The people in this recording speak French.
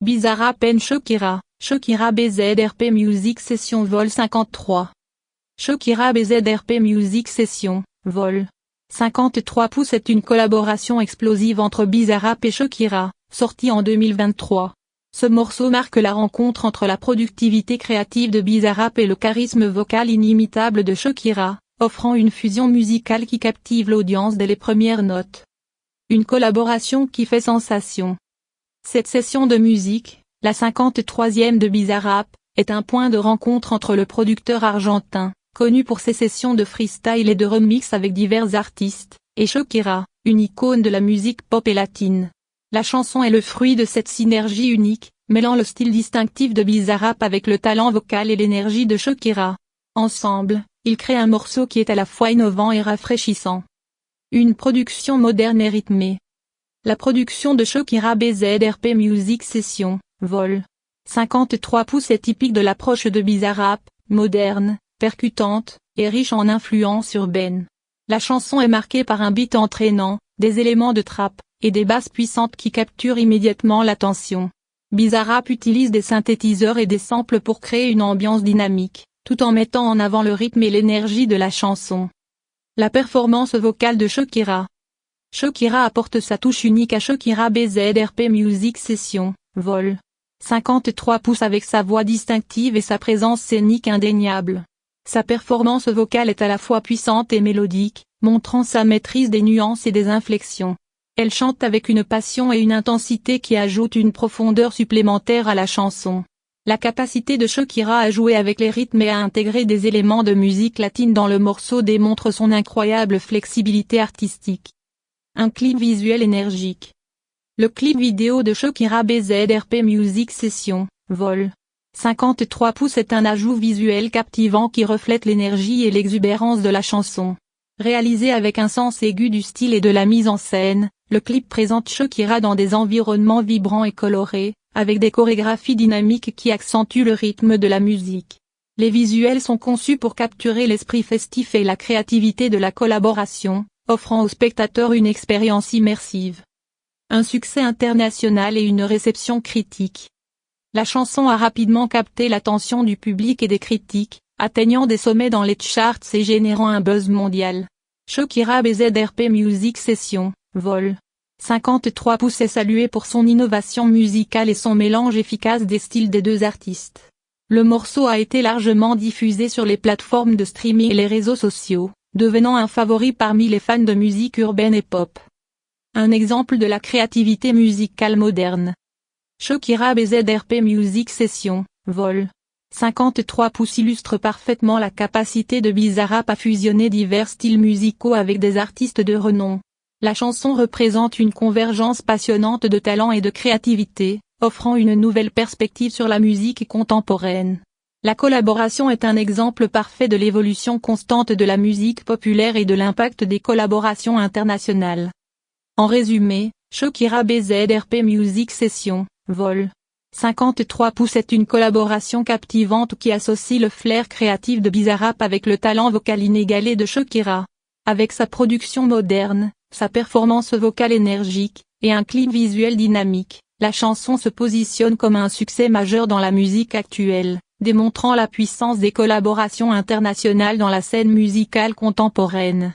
Bizarrap and Shakira, Shakira BZRP Music Session Vol 53. Shakira BZRP Music Session, Vol 53 pouces est une collaboration explosive entre Bizarrap et Shakira, sortie en 2023. Ce morceau marque la rencontre entre la productivité créative de Bizarrap et le charisme vocal inimitable de Shakira, offrant une fusion musicale qui captive l'audience dès les premières notes. Une collaboration qui fait sensation. Cette session de musique, la 53e de Bizarrap, est un point de rencontre entre le producteur argentin, connu pour ses sessions de freestyle et de remix avec divers artistes, et Shakira, une icône de la musique pop et latine. La chanson est le fruit de cette synergie unique, mêlant le style distinctif de Bizarrap avec le talent vocal et l'énergie de Shakira. Ensemble, ils créent un morceau qui est à la fois innovant et rafraîchissant. Une production moderne et rythmée. La production de Shakira BZRP Music Session, Vol 53 pouces est typique de l'approche de Bizarrap, moderne, percutante, et riche en influences urbaines. La chanson est marquée par un beat entraînant, des éléments de trap, et des basses puissantes qui capturent immédiatement l'attention. Bizarrap utilise des synthétiseurs et des samples pour créer une ambiance dynamique, tout en mettant en avant le rythme et l'énergie de la chanson. La performance vocale de Shakira. Shakira apporte sa touche unique à Shakira BZRP Music Session, Vol 53 pouces avec sa voix distinctive et sa présence scénique indéniable. Sa performance vocale est à la fois puissante et mélodique, montrant sa maîtrise des nuances et des inflexions. Elle chante avec une passion et une intensité qui ajoutent une profondeur supplémentaire à la chanson. La capacité de Shakira à jouer avec les rythmes et à intégrer des éléments de musique latine dans le morceau démontre son incroyable flexibilité artistique. Un clip visuel énergique. Le clip vidéo de Shakira BZRP Music Session, Vol 53 pouces est un ajout visuel captivant qui reflète l'énergie et l'exubérance de la chanson. Réalisé avec un sens aigu du style et de la mise en scène, le clip présente Shakira dans des environnements vibrants et colorés, avec des chorégraphies dynamiques qui accentuent le rythme de la musique. Les visuels sont conçus pour capturer l'esprit festif et la créativité de la collaboration, offrant aux spectateurs une expérience immersive. Un succès international et une réception critique. La chanson a rapidement capté l'attention du public et des critiques, atteignant des sommets dans les charts et générant un buzz mondial. Shakira BZRP Music Session, Vol 53 pouces est salué pour son innovation musicale et son mélange efficace des styles des deux artistes. Le morceau a été largement diffusé sur les plateformes de streaming et les réseaux sociaux, devenant un favori parmi les fans de musique urbaine et pop. Un exemple de la créativité musicale moderne. Shakira BZRP Music Session, Vol 53 pouces illustre parfaitement la capacité de Bizarrap à fusionner divers styles musicaux avec des artistes de renom. La chanson représente une convergence passionnante de talent et de créativité, offrant une nouvelle perspective sur la musique contemporaine. La collaboration est un exemple parfait de l'évolution constante de la musique populaire et de l'impact des collaborations internationales. En résumé, Shakira BZRP Music Session, Vol 53 pouces est une collaboration captivante qui associe le flair créatif de Bizarrap avec le talent vocal inégalé de Shakira. Avec sa production moderne, sa performance vocale énergique, et un clip visuel dynamique, la chanson se positionne comme un succès majeur dans la musique actuelle, démontrant la puissance des collaborations internationales dans la scène musicale contemporaine.